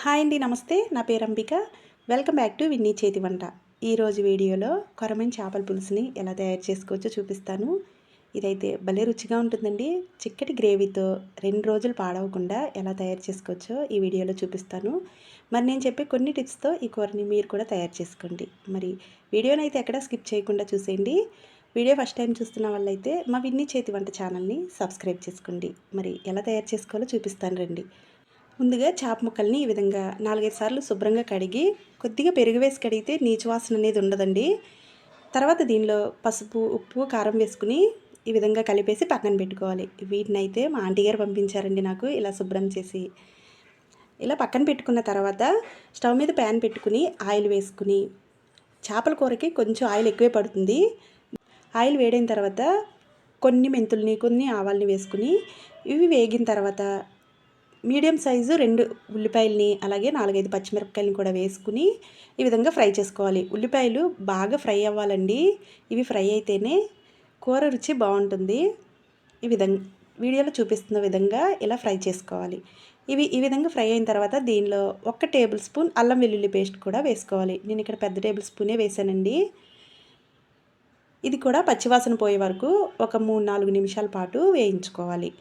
Hi అండి, నమస్తే. నా పేరు Ambika. Welcome back to Vinni చేతి వంట. ఈరోజు వీడియోలో కొరమైన చేపల పులుసుని ఎలా తయారు చేసుకోవచ్చో చూపిస్తాను. ఇదైతే భలే రుచిగా ఉంటుందండి. చిక్కటి గ్రేవీతో 2 రోజులు పాడవకుండా ఎలా తయారు చేసుకోవచ్చో ఈ వీడియోలో చూపిస్తాను. మరి నేను చెప్పే కొన్ని టిప్స్తో ఈ కూరని మీరు కూడా తయారు చేసుకోండి. మరి వీడియోని అయితే ఎక్కడ స్కిప్ చేయకుండా చూసేయండి. వీడియో ఫస్ట్ టైం చూస్తున్న వాళ్ళైతే మా విన్నీ చేతి వంట ఛానల్ని సబ్స్క్రైబ్ చేసుకోండి. మరి ఎలా తయారు చేసుకోవాలో చూపిస్తాను రండి. ముందుగా చేప ముక్కల్ని ఈ విధంగా 4-5 సార్లు శుభ్రంగా కడిగి కొద్దిగా పెరుగు వేసి కడిగితే నీచు వాసన అనేది ఉండదండి. తర్వాత దీనిలో పసుపు, ఉప్పు, కారం వేసుకుని ఈ విధంగా కలిపేసి పక్కన పెట్టుకోవాలి. వీటిని అయితే మా ఆంటీ గారు పంపించారండి నాకు ఇలా శుభ్రం చేసి. ఇలా పక్కన పెట్టుకున్న తర్వాత స్టవ్ మీద ప్యాన్ పెట్టుకుని ఆయిల్ వేసుకుని, చేపల కూరకి కొంచెం ఆయిల్ ఎక్కువే పడుతుంది. ఆయిల్ వేడైన తర్వాత కొన్ని మెంతుల్ని, కొన్ని ఆవాల్ని వేసుకుని ఇవి వేగిన తర్వాత మీడియం సైజు 2 ఉల్లిపాయలని అలాగే 4-5 పచ్చిమిరపకాయలని కూడా వేసుకుని ఈ విధంగా ఫ్రై చేసుకోవాలి. ఉల్లిపాయలు బాగా ఫ్రై అవ్వాలండి. ఇవి ఫ్రై అయితేనే కూర రుచి బాగుంటుంది. ఈ విధంగా వీడియోలో చూపిస్తున్న విధంగా ఇలా ఫ్రై చేసుకోవాలి. ఇవి ఈ విధంగా ఫ్రై అయిన తర్వాత దీనిలో 1 టేబుల్ స్పూన్ అల్లం వెల్లుల్లి పేస్ట్ కూడా వేసుకోవాలి. నేను ఇక్కడ పెద్ద టేబుల్ స్పూనే వేసానండి. ఇది కూడా పచ్చివాసన పోయే వరకు ఒక 3-4 నిమిషాల పాటు వేయించుకోవాలి.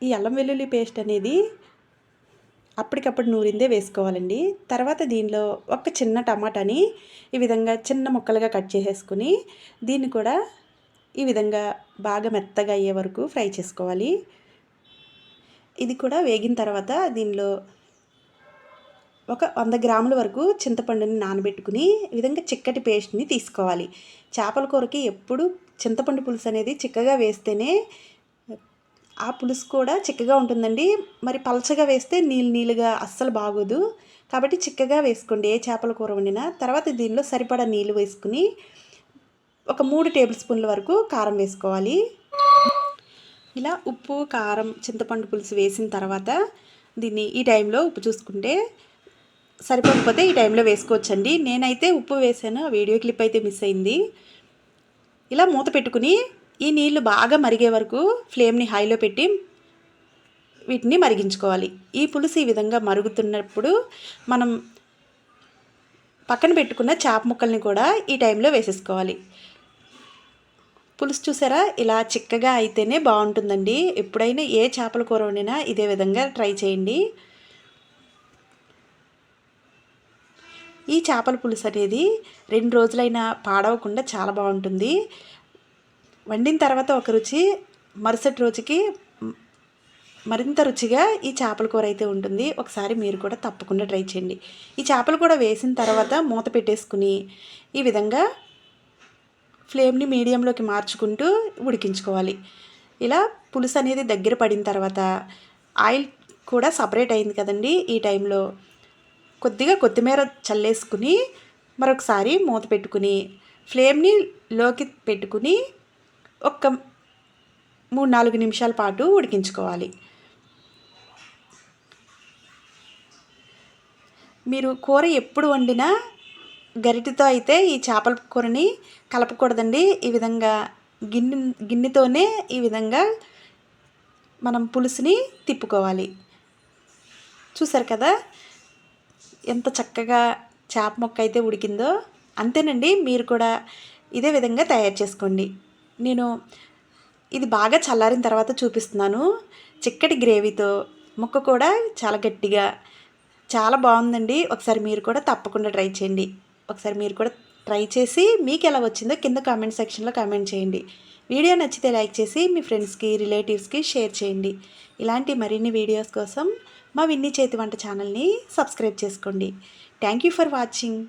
ఈ అల్లం వెల్లుల్లి పేస్ట్ అనేది అప్పటికప్పుడు నూరిందే వేసుకోవాలండి. తర్వాత దీనిలో ఒక చిన్న టమాటాని ఈ విధంగా చిన్న ముక్కలుగా కట్ చేసేసుకుని దీన్ని కూడా ఈ విధంగా బాగా మెత్తగా అయ్యే వరకు ఫ్రై చేసుకోవాలి. ఇది కూడా వేగిన తర్వాత దీనిలో ఒక 100 గ్రాముల వరకు చింతపండుని నానబెట్టుకుని ఈ విధంగా చిక్కటి పేస్ట్ని తీసుకోవాలి. చేపల కూరకి ఎప్పుడు చింతపండు పులుసు అనేది చిక్కగా వేస్తేనే ఆ పులుసు కూడా చిక్కగా ఉంటుందండి. మరి పలచగా వేస్తే నీళ్ళుగా అస్సలు బాగోదు. కాబట్టి చిక్కగా వేసుకోండి ఏ చేపల కూర వండినా. తర్వాత దీనిలో సరిపడా నీళ్ళు వేసుకుని ఒక 3 టేబుల్ స్పూన్ల వరకు కారం వేసుకోవాలి. ఇలా ఉప్పు, కారం, చింతపండు పులుసు వేసిన తర్వాత దీన్ని ఈ టైంలో ఉప్పు చూసుకుంటే సరిపోకపోతే ఈ టైంలో వేసుకోవచ్చండి. నేనైతే ఉప్పు వేసాను, ఆ వీడియో క్లిప్ అయితే మిస్ అయింది. ఇలా మూత పెట్టుకుని ఈ నీళ్లు బాగా మరిగే వరకు ఫ్లేమ్ని హైలో పెట్టి వీటిని మరిగించుకోవాలి. ఈ పులుసు ఈ విధంగా మరుగుతున్నప్పుడు మనం పక్కన పెట్టుకున్న చేప ముక్కల్ని కూడా ఈ టైంలో వేసేసుకోవాలి. పులుసు చూసారా, ఇలా చిక్కగా అయితేనే బాగుంటుందండి. ఎప్పుడైనా ఏ చేపల కూర వండినా ఇదే విధంగా ట్రై చేయండి. ఈ చేపల పులుసు అనేది 2 రోజులైనా పాడవకుండా చాలా బాగుంటుంది. వండిన తర్వాత ఒక రుచి, మరుసటి రోజుకి మరింత రుచిగా ఈ చేపల కూర అయితే ఉంటుంది. ఒకసారి మీరు కూడా తప్పకుండా ట్రై చేయండి. ఈ చేపలు కూడా వేసిన తర్వాత మూత పెట్టేసుకుని ఈ విధంగా ఫ్లేమ్ని మీడియంలోకి మార్చుకుంటూ ఉడికించుకోవాలి. ఇలా పులుసు అనేది దగ్గర పడిన తర్వాత ఆయిల్ కూడా సపరేట్ అయింది కదండి. ఈ టైంలో కొద్దిగా కొత్తిమీర చల్లేసుకుని మరొకసారి మూత పెట్టుకుని ఫ్లేమ్ని లోకి పెట్టుకుని ఒక 3-4 నిమిషాల పాటు ఉడికించుకోవాలి. మీరు కూర ఎప్పుడు వండినా గరిటెతో అయితే ఈ చేపల కూరని కలపకూడదండి. ఈ విధంగా గిన్నెతోనే ఈ విధంగా మనం పులుసుని తిప్పుకోవాలి. చూసారు కదా ఎంత చక్కగా చేప ముక్క అయితే ఉడికిందో. అంతేనండి, మీరు కూడా ఇదే విధంగా తయారు చేసుకోండి. నేను ఇది బాగా చల్లారిన తర్వాత చూపిస్తున్నాను. చిక్కటి గ్రేవీతో ముక్క కూడా చాలా గట్టిగా చాలా బాగుందండి. ఒకసారి మీరు కూడా తప్పకుండా ట్రై చేయండి. ఒకసారి మీరు కూడా ట్రై చేసి మీకు ఎలా వచ్చిందో కింద కామెంట్ సెక్షన్లో కామెంట్ చేయండి. వీడియో నచ్చితే లైక్ చేసి మీ ఫ్రెండ్స్కి, రిలేటివ్స్కి షేర్ చేయండి. ఇలాంటి మరిన్ని వీడియోస్ కోసం మా విన్నీ చేతి వంట ఛానల్ని సబ్స్క్రైబ్ చేసుకోండి. Thank you for watching.